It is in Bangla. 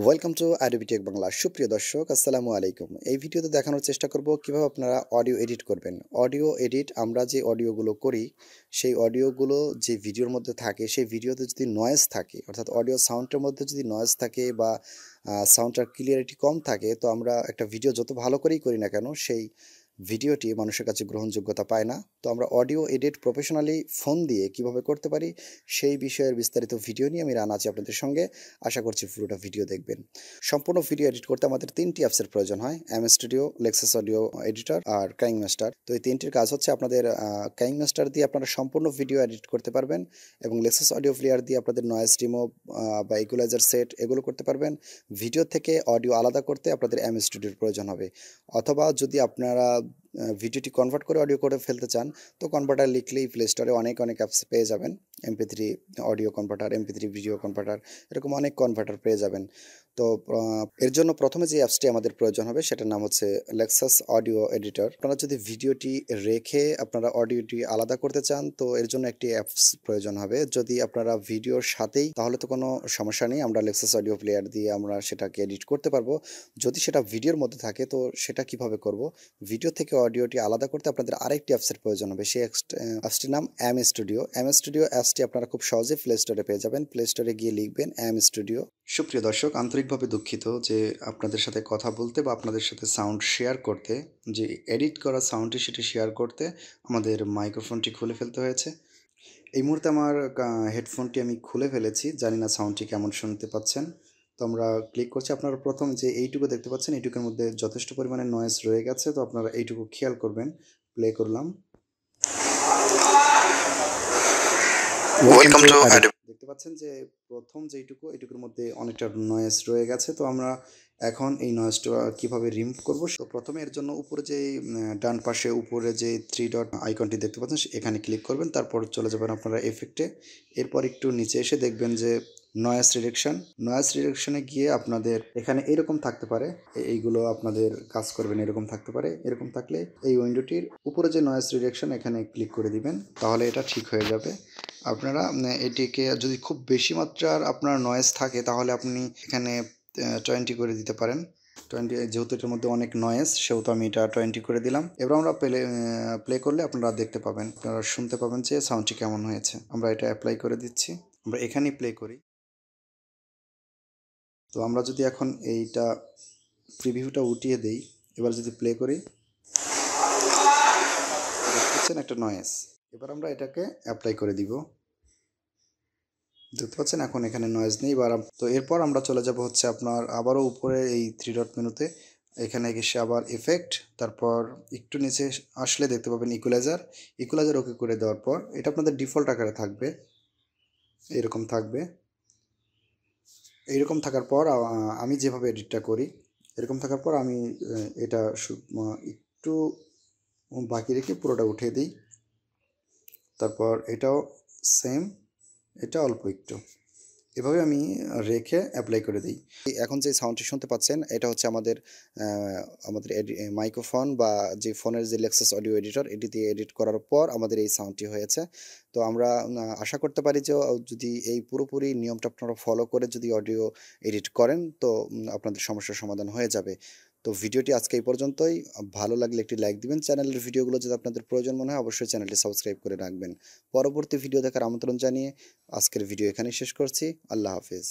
Welcome to আরবিটেক Bangla. সুপ্রিয় দর্শক, আসসালামু আলাইকুম। এই ভিডিওতে দেখানোর চেষ্টা করব কিভাবে আপনারা অডিও এডিট করবেন। অডিও এডিট আমরা যে অডিওগুলো করি, সেই অডিওগুলো যে ভিডিওর মধ্যে থাকে, সেই ভিডিওতে যদি নয়েজ থাকে, অর্থাৎ অডিও সাউন্ডের মধ্যে যদি নয়েজ থাকে বা সাউন্ডটার ক্লিয়ারিটি কম থাকে, তো আমরা একটা ভিডিও যত ভালো করেই করি না কেন, সেই ভিডিওটি মানুষের কাছে গ্রহণযোগ্যতা পায় না। তো আমরা অডিও এডিট প্রফেশনালি ফোন দিয়ে কিভাবে করতে পারি, সেই বিষয়ের বিস্তারিত ভিডিও নিয়ে আমি রান আছি আপনাদের সঙ্গে। আশা করছি পুরোটা ভিডিও দেখবেন। সম্পূর্ণ ভিডিও এডিট করতে আমাদের তিনটি অ্যাপসের প্রয়োজন হয়: M studio, Lexis audio editor আর কাইং মাস্টার। তো এই তিনটির কাজ হচ্ছে, আপনাদের কাইং মাস্টার দিয়ে আপনারা সম্পূর্ণ ভিডিও এডিট করতে পারবেন, এবং লেক্সাস অডিও প্লেয়ার দিয়ে আপনাদের নয়েজ রিমুভ বা ইকুয়ালাইজার সেট এগুলো করতে পারবেন। ভিডিও থেকে অডিও আলাদা করতে আপনাদের এম স্টুডিওর প্রয়োজন হবে। অথবা যদি আপনারা ভিডিওটি কনভার্ট করে অডিও করে ফেলতে চান, তো কনভার্টার লিখলেই প্লে স্টোরে অনেক অ্যাপস পেয়ে যাবেন। MP3 audio converter, MP3 video converter, এরকম অনেক কনভার্টার পেয়ে যাবেন। তো এর জন্য প্রথমে যে অ্যাপসটি আমাদের প্রয়োজন হবে সেটার নাম হচ্ছে লেক্সাস অডিও এডিটর। আপনারা যদি ভিডিওটি রেখে আপনারা অডিওটি আলাদা করতে চান, তো এর জন্য একটি অ্যাপস প্রয়োজন হবে। যদি আপনারা ভিডিওর সাথেই, তাহলে তো কোনো সমস্যা নেই, আমরা লেক্সাস অডিও প্লেয়ার দিয়ে আমরা সেটাকে এডিট করতে পারবো। যদি সেটা ভিডিওর মধ্যে থাকে, তো সেটা কিভাবে করব? ভিডিও থেকে অডিওটি আলাদা করতে আপনাদের আরেকটি অ্যাপসের প্রয়োজন হবে। সেই অ্যাপসটির নাম এম স্টুডিও। এম স্টুডিও অ্যাপসটি আপনারা খুব সহজে প্লে স্টোরে পেয়ে যাবেন। প্লে স্টোরে গিয়ে লিখবেন এম স্টুডিও। সুপ্রিয় দর্শক, আন্তরিকভাবে দুঃখিত যে আপনাদের সাথে কথা বলতে বা আপনাদের সাথে সাউন্ড শেয়ার করতে, যে এডিট করা সাউন্ডটি সেটি শেয়ার করতে আমাদের মাইক্রোফোনটি খুলে ফেলতে হয়েছে। এই মুহূর্তে আমার হেডফোনটি আমি খুলে ফেলেছি, জানি না সাউন্ডটি কেমন শুনতে পাচ্ছেন। তো আমরা ক্লিক করছি। আপনারা প্রথম যে এইটুকু দেখতে পাচ্ছেন, এইটুকুর মধ্যে যথেষ্ট পরিমাণে নয়েজ রয়ে গেছে, তো আপনারা এইটুকু খেয়াল করবেন। প্লে করলাম। ওয়েলকাম টু দেখতে পাচ্ছেন যে প্রথম যেইটুকু, এইটুকুর মধ্যে অনেকটা নয়েজ রয়ে গেছে। তো আমরা এখন এই নয়েজটা কিভাবে রিমুভ করব। তো প্রথমে এর জন্য উপরে যে ডান পাশে উপরে যে 3 ডট আইকনটি দেখতে পাচ্ছেন, এখানে ক্লিক করবেন। তারপর চলে যাবেন আপনারা এফেক্টে। এরপর একটু নিচে এসে দেখবেন যে নয়েজ রিডাকশন। নয়েজ রিডাকশনে গিয়ে আপনাদের এখানে এরকম থাকতে পারে, এইগুলো আপনাদের কাজ করবেন। এরকম থাকতে পারে, এরকম থাকলে এই উইন্ডোটির উপরে যে নয়েজ রিডাকশন, এখানে ক্লিক করে দিবেন, তাহলে এটা ঠিক হয়ে যাবে। আপনারা এটিকে, যদি খুব বেশি মাত্রার আপনার নয়েজ থাকে, তাহলে আপনি এখানে 20 করে দিতে পারেন। 20, যেহেতু এটার মধ্যে অনেক নয়েজ, সেহেতু আমি এটা 20 করে দিলাম। এবার আমরা প্লে করলে আপনারা দেখতে পাবেন, আপনারা শুনতে পাবেন যে সাউন্ডটি কেমন হয়েছে। আমরা এটা অ্যাপ্লাই করে দিচ্ছি। আমরা এখানেই প্লে করি। তো আমরা যদি এখন এইটা প্রিভিউটা উঠিয়ে দেই, এবার যদি প্লে করি, দেখতে একটা নয়েজ। এবার আমরা এটাকে অ্যাপ্লাই করে দিব। দেখতে পাচ্ছেন এখন এখানে নয়েজ নেই। তো এরপর আমরা চলে যাব হচ্ছে আপনার আবারও উপরে এই 3 ডট মেনুতে, এখানে এসে আবার এফেক্ট, তারপর একটু নিচে আসলে দেখতে পাবেন ইকুয়ালাইজার। ইকুয়ালাইজার ওকে করে দেওয়ার পর এটা আপনাদের ডিফল্ট আকারে থাকবে, এরকম থাকবে। এইরকম থাকার পর আমি যেভাবে এডিটটা করি, এরকম থাকার পর আমি এটা একটু বাকি রেখে পুরোটা উঠিয়ে দিই। তারপর এটাও সেম, এটা অল্প একটু, এভাবে আমি রেখে অ্যাপ্লাই করে দিই। এখন যে সাউন্ডটি শুনতে পাচ্ছেন, এটা হচ্ছে আমাদের মাইক্রোফোন বা যে ফোনের যে লেক্সাস অডিও এডিটর, এটি দিয়ে এডিট করার পর আমাদের এই সাউন্ডটি হয়েছে। তো আমরা আশা করতে পারি যে যদি এই পুরোপুরি নিয়মটা আপনারা ফলো করে যদি অডিও এডিট করেন, তো আপনাদের সমস্যার সমাধান হয়ে যাবে। তো ভিডিওটি আজকে এই পর্যন্তই। ভালো লাগলে একটি লাইক দিবেন। চ্যানেলের ভিডিওগুলো যদি আপনাদের প্রয়োজন মনে হয়, অবশ্যই চ্যানেলটি সাবস্ক্রাইব করে রাখবেন। পরবর্তী ভিডিও দেখার আমন্ত্রণ জানিয়ে আজকের ভিডিও এখানেই শেষ করছি। আল্লাহ হাফিজ।